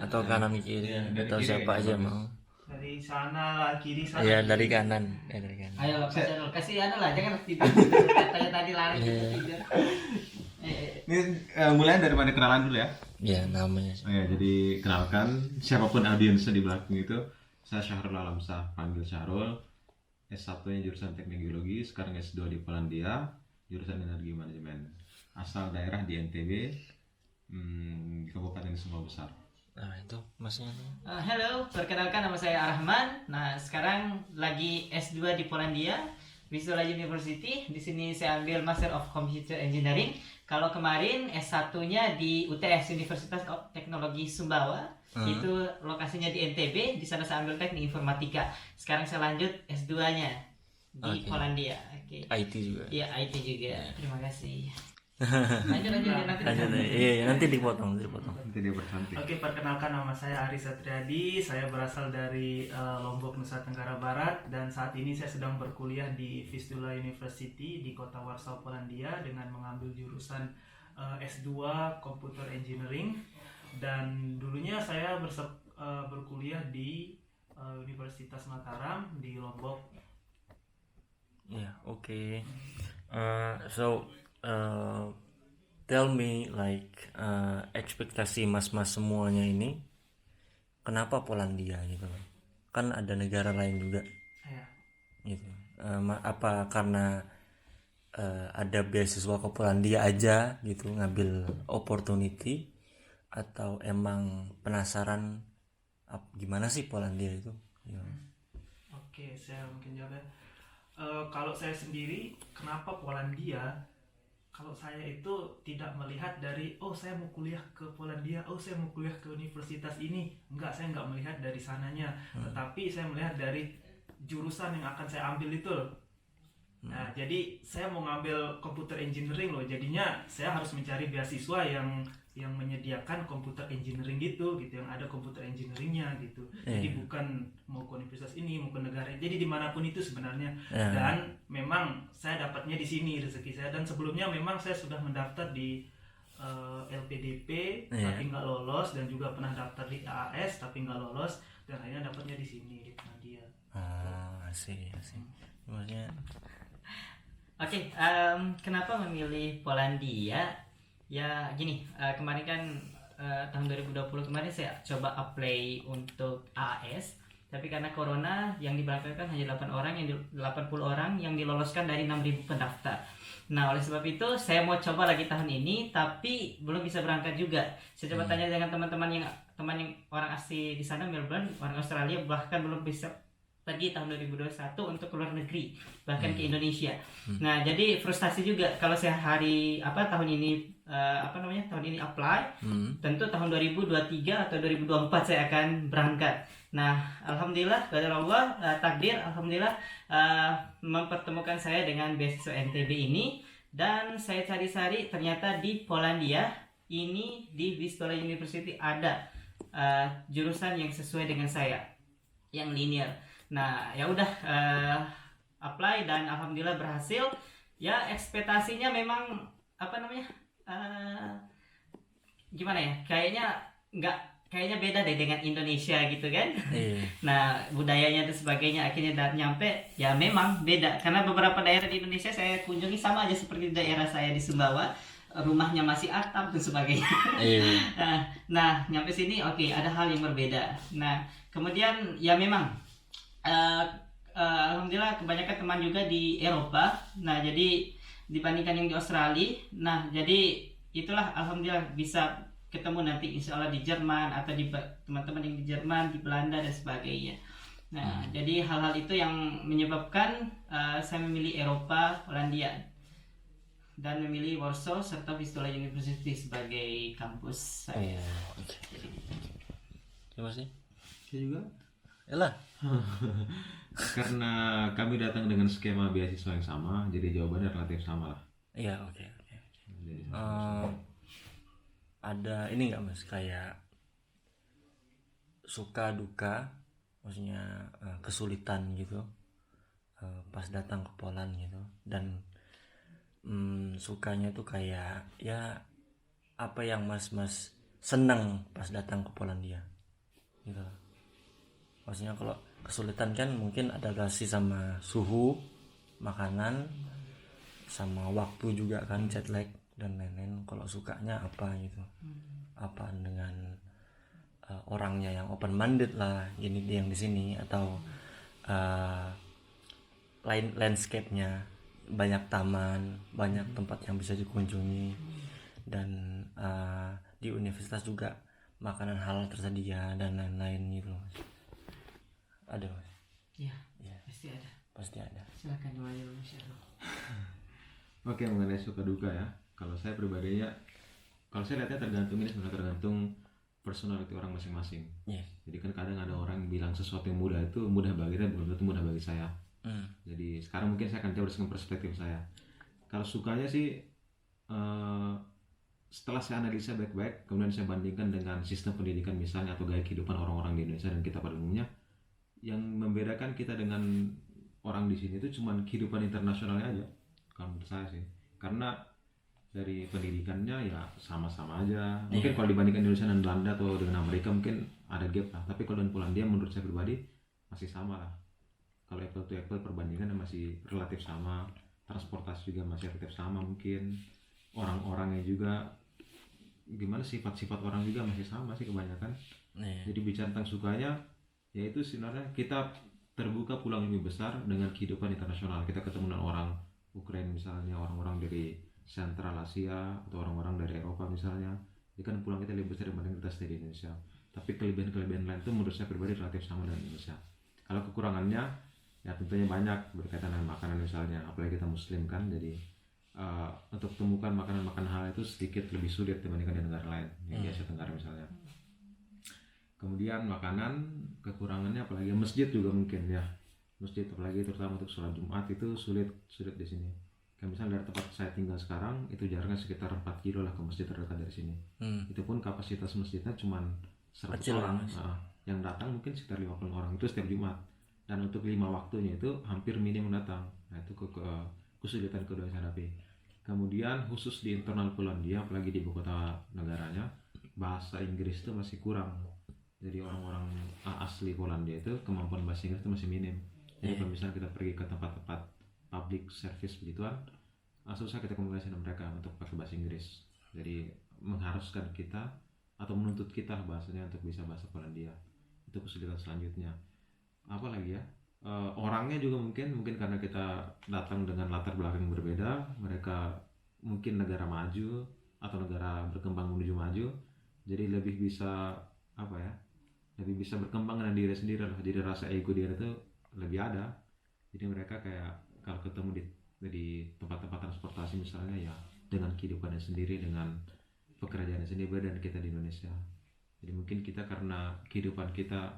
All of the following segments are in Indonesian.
atau kanan kiri atau kiri siapa aja bagus. mau. Dari sana lah, kiri sana. Iya dari kanan, dari kanan. Ayo kasih lah, jangan tidur. Katanya tadi lari tidur. Ini mulai dari mana kenalan dulu ya. Iya namanya. Oh ya, jadi kenalkan siapapun audiensnya di belakang itu, saya Syahrul Alamsyah, panggil Syahrul. S1-nya jurusan Teknik Geologi, sekarang S2 di Polandia, jurusan Energi Manajemen. Asal daerah di NTB, di Kabupaten Sumbawa Besar. Nah itu masnya tuh. Halo, perkenalkan nama saya Arahman. Nah, sekarang lagi S2 di Polandia, Visual University. Di sini saya ambil Master of Computer Engineering. Kalau kemarin S1-nya di UTS, Universitas Teknologi Sumbawa. Itu lokasinya di NTB. Di sana saya ambil Teknik Informatika. Sekarang saya lanjut S2-nya di Polandia. IT juga. Iya, IT juga. Terima kasih. Lanjut nanti. Iya nanti dipotong. Nanti dia bercantik. Oke, perkenalkan nama saya Aris Satriadi. Saya berasal dari Lombok, Nusa Tenggara Barat, dan saat ini saya sedang berkuliah di Vistula University di kota Warsaw, Polandia, dengan mengambil jurusan S2 Computer Engineering. Dan dulunya saya berkuliah di Universitas Mataram di Lombok. Yeah, okay. So tell me like ekspektasi mas-mas semuanya ini kenapa Polandia gitu kan ada negara lain juga Ya. gitu. Apa karena ada beasiswa ke Polandia aja gitu ngambil opportunity atau emang penasaran gimana sih Polandia itu ya. Oke, saya mungkin jawab ya. Kalau saya sendiri, kenapa Polandia? Kalau saya itu tidak melihat dari, oh saya mau kuliah ke Polandia, oh saya mau kuliah ke universitas ini. Enggak, saya enggak melihat dari sananya. Tetapi saya melihat dari jurusan yang akan saya ambil itu loh. Nah, jadi saya mau ngambil computer engineering loh. Jadinya saya harus mencari beasiswa yang menyediakan computer engineering gitu, yang ada computer engineeringnya gitu. Jadi bukan mau ke universitas ini, mau ke negara, jadi dimanapun itu sebenarnya. Dan memang saya dapatnya di sini rezeki saya. Dan sebelumnya memang saya sudah mendaftar di LPDP tapi nggak lolos, dan juga pernah daftar di AAS tapi nggak lolos, dan akhirnya dapatnya di sini di Polandia. Asik maksudnya. Oke, kenapa memilih Polandia? Ya gini, kemarin kan tahun 2020 kemarin saya coba apply untuk AS, tapi karena corona yang diberangkatkan hanya 80 orang yang diloloskan dari 6.000 pendaftar. Nah, oleh sebab itu saya mau coba lagi tahun ini, tapi belum bisa berangkat juga. Saya coba tanya dengan teman yang orang asli di sana, Melbourne, orang Australia, bahkan belum bisa pergi tahun 2021 untuk keluar negeri, bahkan ke Indonesia. Nah, jadi frustasi juga kalau saya tahun ini tahun ini apply, tentu tahun 2023 atau 2024 saya akan berangkat. Nah, alhamdulillah dari Allah, takdir alhamdulillah mempertemukan saya dengan beasiswa NTB ini, dan saya cari-cari ternyata di Polandia ini di Vistula University ada jurusan yang sesuai dengan saya, yang linear. Nah, ya udah apply dan alhamdulillah berhasil. Ya, ekspektasinya memang gimana ya? Kayaknya beda deh dengan Indonesia gitu kan. Nah, budayanya dan sebagainya akhirnya nyampe ya memang beda, karena beberapa daerah di Indonesia saya kunjungi sama aja seperti daerah saya di Sumbawa, rumahnya masih atap dan sebagainya. Nah, nyampe sini oke, ada hal yang berbeda. Nah, kemudian ya memang alhamdulillah kebanyakan teman juga di Eropa. Nah, jadi dibandingkan yang di Australia, nah jadi itulah alhamdulillah bisa ketemu nanti insya Allah di Jerman, atau di teman-teman yang di Jerman, di Belanda dan sebagainya. Nah, jadi hal-hal itu yang menyebabkan saya memilih Eropa, Polandia, dan memilih Warsaw serta Vistula University sebagai kampus saya. Terima kasih. Saya juga. Elah. Karena kami datang dengan skema beasiswa yang sama, jadi jawabannya relatif sama lah. Iya, oke. Ada ini nggak mas, kayak suka duka, maksudnya kesulitan gitu pas datang ke Poland gitu, dan sukanya tuh kayak ya apa yang mas senang pas datang ke Polandia? gitu. Maksudnya kalau kesulitan kan mungkin adaptasi sama suhu, makanan, sama waktu juga kan, jet lag dan lain-lain. Kalau sukanya apa gitu, apa dengan orangnya yang open minded lah gini yang di sini, atau landscape-nya, banyak taman, banyak tempat yang bisa dikunjungi, dan di universitas juga makanan halal tersedia dan lain-lain gitu. Ada Mas? Ya, Ya, pasti ada. pasti ada. Silakan Wahyu, Masya Allah. Oke, mengenai suka duka ya. Kalau saya pribadinya, kalau saya lihatnya tergantung, ini sebenarnya tergantung personality orang masing-masing. Iya. Jadi kan kadang ada orang yang bilang sesuatu yang mudah itu mudah bagi dia, belum tentu mudah bagi saya. Jadi sekarang mungkin saya akan coba dengan perspektif saya. Kalau sukanya sih, setelah saya analisa baik-baik, kemudian saya bandingkan dengan sistem pendidikan misalnya atau gaya kehidupan orang-orang di Indonesia dan kita pada umumnya, yang membedakan kita dengan orang di sini itu cuman kehidupan internasionalnya aja. Kalau menurut saya sih, karena dari pendidikannya ya sama-sama aja. Mungkin kalau dibandingkan Indonesia dan Belanda atau dengan Amerika mungkin ada gap lah. Tapi kalau dengan Polandia menurut saya pribadi masih sama lah. Kalau apple to apple perbandingannya masih relatif sama. Transportasi juga masih relatif sama mungkin. Orang-orangnya juga gimana, sifat-sifat orang juga masih sama sih kebanyakan. Jadi bicara tentang sukanya, yaitu sebenarnya kita terbuka pulang lebih besar dengan kehidupan internasional. Kita ketemu dengan orang Ukraina misalnya, orang-orang dari Sentral Asia atau orang-orang dari Eropa misalnya, jadi kan pulang kita lebih besar dibanding kita stay di Indonesia. Tapi kelebihan-kelebihan lain itu menurut saya pribadi relatif sama dengan Indonesia. Kalau kekurangannya ya tentunya banyak, berkaitan dengan makanan misalnya, apalagi kita Muslim kan, jadi untuk temukan makanan-makanan halal itu sedikit lebih sulit dibandingkan di negara lain, yang di Asia Tenggara misalnya. Kemudian makanan, kekurangannya apalagi masjid juga mungkin ya. Masjid apalagi terutama untuk sholat Jumat itu sulit di sini. Kayak misalnya dari tempat saya tinggal sekarang itu jaraknya sekitar 4 kilo lah ke masjid terdekat dari sini. Itu pun kapasitas masjidnya cuma 100 Kecil orang. ya, Yang datang mungkin sekitar 50 orang itu setiap Jumat. Dan untuk 5 waktunya itu hampir minim datang. Nah itu kesulitan kedua yang saya hadapi. Kemudian khusus di internal Polandia, apalagi di ibu kota negaranya, bahasa Inggris itu masih kurang. Jadi orang-orang asli Polandia itu kemampuan bahasa Inggris itu masih minim. Jadi kalau misalnya kita pergi ke tempat-tempat public service begituan, susah kita komunikasi dengan mereka untuk pakai bahasa Inggris. Jadi mengharuskan kita atau menuntut kita bahasanya untuk bisa bahasa Polandia. Itu kesulitan selanjutnya. Apa lagi ya? Orangnya juga mungkin karena kita datang dengan latar belakang yang berbeda, mereka mungkin negara maju atau negara berkembang menuju maju, jadi lebih bisa lebih bisa berkembang dengan diri sendiri lah. Jadi rasa ego dia itu lebih ada. Jadi mereka kayak kalau ketemu di tempat-tempat transportasi misalnya ya dengan kehidupannya sendiri, dengan pekerjaannya sendiri, dan kita di Indonesia. Jadi mungkin kita karena kehidupan kita,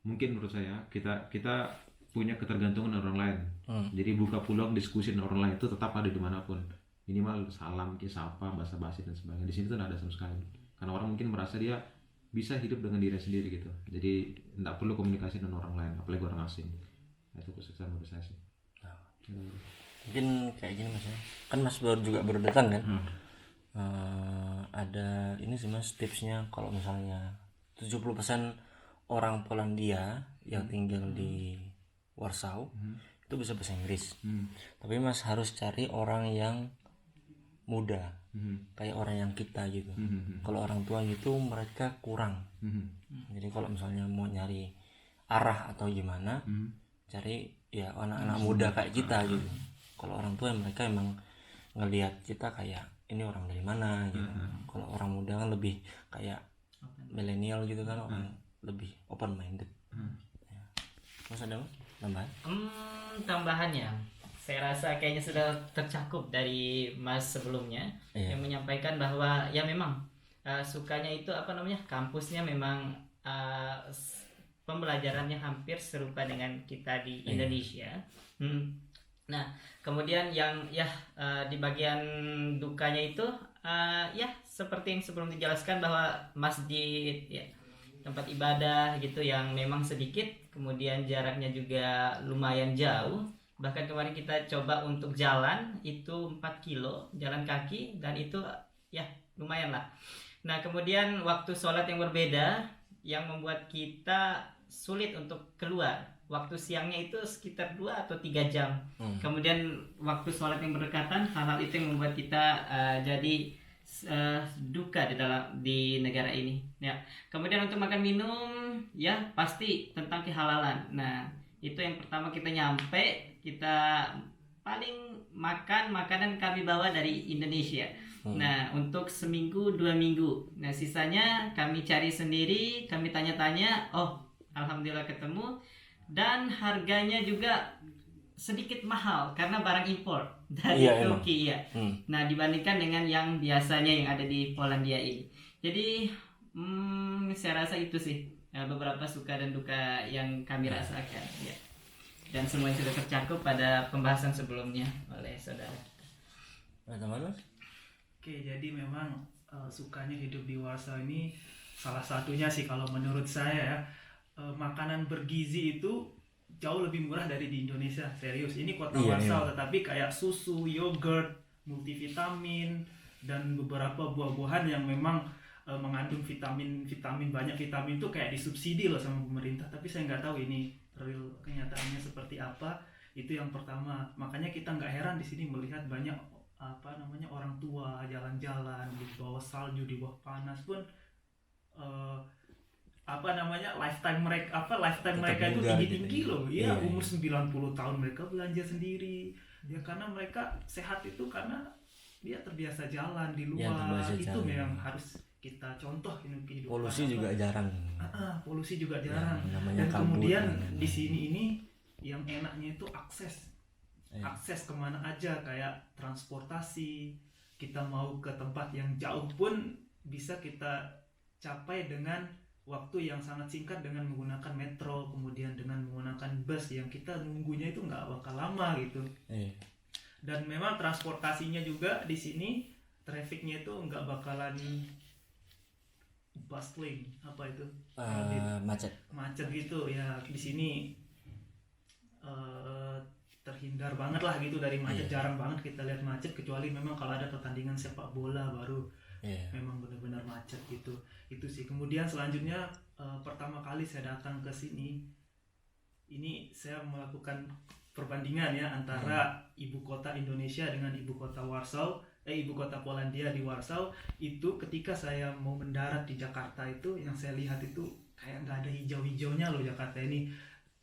mungkin menurut saya kita punya ketergantungan orang lain. Jadi buka peluang diskusi dengan orang lain itu tetap ada dimanapun. Minimal salam, sapa, basa-basi dan sebagainya. Di sini tuh nggak ada sama sekali. Karena orang mungkin merasa dia bisa hidup dengan diri sendiri gitu. Jadi nggak perlu komunikasi dengan orang lain, apalagi orang asing. Nah, itu kesuksesan menurut saya sih. Mungkin kayak gini Mas ya. Kan Mas baru datang kan. Ada ini sih Mas tipsnya, kalau misalnya 70% orang Polandia yang tinggal di Warsaw itu bisa bahasa Inggris. Tapi Mas harus cari orang yang muda, kayak orang yang kita gitu. Kalau orang tua gitu mereka kurang. Jadi kalau misalnya mau nyari arah atau gimana, cari ya anak-anak muda kayak kita gitu. Kalau orang tua mereka emang ngelihat kita kayak ini orang dari mana gitu. Kalau orang muda kan lebih kayak milenial gitu kan, orang lebih open minded. Ya. Mas ada Mas tambahan? Tambahannya, saya rasa kayaknya sudah tercakup dari Mas sebelumnya yang menyampaikan bahwa ya memang sukanya itu kampusnya memang pembelajarannya hampir serupa dengan kita di Indonesia. Nah, kemudian yang di bagian dukanya itu ya seperti yang sebelum dijelaskan bahwa masjid ya, tempat ibadah gitu yang memang sedikit, kemudian jaraknya juga lumayan jauh. Bahkan kemarin kita coba untuk jalan itu 4 kilo jalan kaki, dan itu ya lumayan lah. Nah kemudian waktu sholat yang berbeda, yang membuat kita sulit untuk keluar. Waktu siangnya itu sekitar 2 atau 3 jam. Kemudian waktu sholat yang berdekatan, hal-hal itu yang membuat kita jadi duka di negara ini. Ya. Kemudian untuk makan minum, ya pasti tentang kehalalan. Nah, itu yang pertama kita nyampe, kita paling makan makanan kami bawa dari Indonesia. Nah, untuk seminggu 2 minggu. Nah, sisanya kami cari sendiri, kami tanya-tanya. Oh, alhamdulillah ketemu. Dan harganya juga sedikit mahal karena barang impor dari Turki ya. Nah, dibandingkan dengan yang biasanya yang ada di Polandia ini. Jadi, saya rasa itu sih beberapa suka dan duka yang kami rasakan. Ya. Dan semuanya sudah tercakup pada pembahasan sebelumnya oleh saudara kita. Teman-teman? Oke, jadi memang sukanya hidup di Warsaw ini salah satunya sih kalau menurut saya ya, makanan bergizi itu jauh lebih murah dari di Indonesia. Serius, ini kota Warsaw tetapi kayak susu, yogurt, multivitamin dan beberapa buah-buahan yang memang mengandung vitamin banyak vitamin itu kayak disubsidi loh sama pemerintah. Tapi saya nggak tahu ini real kenyataannya seperti apa. Itu yang pertama. Makanya kita nggak heran di sini melihat banyak orang tua jalan-jalan di bawah salju, di bawah panas pun lifetime mereka itu tinggi-tinggi gitu. loh. Iya, umur 90 tahun mereka belanja sendiri. Ya karena mereka sehat itu karena dia terbiasa jalan di luar. Itu memang harus kita contoh kehidupan. Polusi juga jarang. Polusi juga jarang. Ya, dan kemudian di sini ini yang enaknya itu akses kemana aja, kayak transportasi. Kita mau ke tempat yang jauh pun bisa kita capai dengan waktu yang sangat singkat dengan menggunakan metro, kemudian dengan menggunakan bus yang kita nunggunya itu nggak bakal lama gitu. Dan memang transportasinya juga di sini trafficnya itu nggak bakalan bustling, macet gitu ya. Di sini terhindar banget lah gitu dari macet. Jarang banget kita lihat macet, kecuali memang kalau ada pertandingan sepak bola baru memang benar-benar macet gitu. Itu sih. Kemudian selanjutnya pertama kali saya datang ke sini, ini saya melakukan perbandingan ya antara ibu kota Indonesia dengan ibu kota Polandia di Warsaw. Itu ketika saya mau mendarat di Jakarta itu, yang saya lihat itu kayak nggak ada hijau-hijaunya loh Jakarta ini.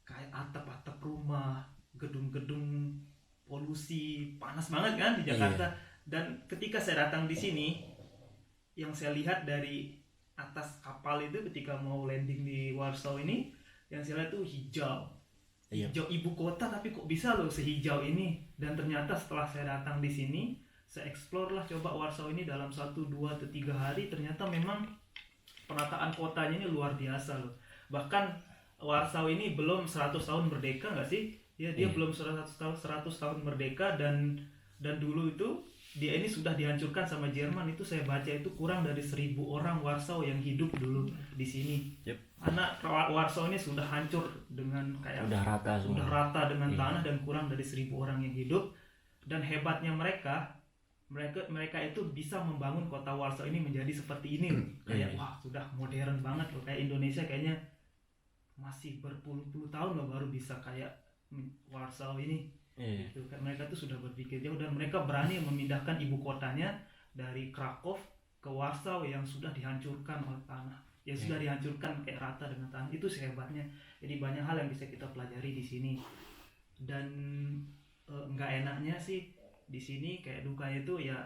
Kayak atap-atap rumah, gedung-gedung, polusi, panas banget kan di Jakarta. Dan ketika saya datang di sini, yang saya lihat dari atas kapal itu ketika mau landing di Warsaw ini, yang saya lihat itu hijau ibu kota, tapi kok bisa loh sehijau ini. Dan ternyata setelah saya datang di sini, saya explore lah coba Warsaw ini dalam 1, 2, atau 3 hari, ternyata memang penataan kotanya ini luar biasa loh. Bahkan Warsaw ini belum 100 tahun merdeka nggak sih? Ya, dia belum 100 tahun merdeka, dan dulu itu dia ini sudah dihancurkan sama Jerman. Itu saya baca itu kurang dari 1.000 orang Warsaw yang hidup dulu di sini. Karena Warsaw ini sudah hancur dengan kayak udah rata dengan tanah, dan kurang dari 1.000 orang yang hidup. Dan hebatnya mereka itu bisa membangun kota Warsaw ini menjadi seperti ini loh. Kayak wah, sudah modern banget loh. Kayak Indonesia kayaknya masih berpuluh-puluh tahun loh baru bisa kayak Warsaw ini. Gitu. Mereka tuh sudah berpikir jauh, dan mereka berani memindahkan ibu kotanya dari Krakow ke Warsaw yang sudah dihancurkan oleh tanah, yang sudah dihancurkan kayak rata dengan tanah. Itu hebatnya. Jadi banyak hal yang bisa kita pelajari di sini. Dan nggak enaknya sih di sini, kayak dukanya itu ya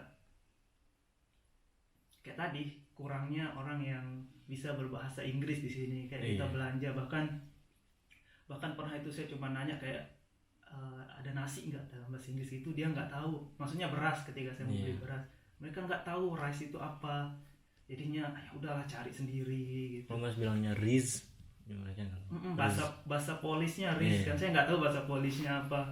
kayak tadi, kurangnya orang yang bisa berbahasa Inggris di sini. Kayak kita belanja, bahkan pernah itu saya cuma nanya kayak ada nasi nggak dalam bahasa Inggris itu, dia nggak tahu. Maksudnya beras, ketika saya mau beli beras, mereka nggak tahu rice itu apa. Jadinya ya udahlah cari sendiri gitu. Kalau Mas bilangnya riz, bahasa Polisnya riz kan, saya nggak tahu bahasa Polisnya apa.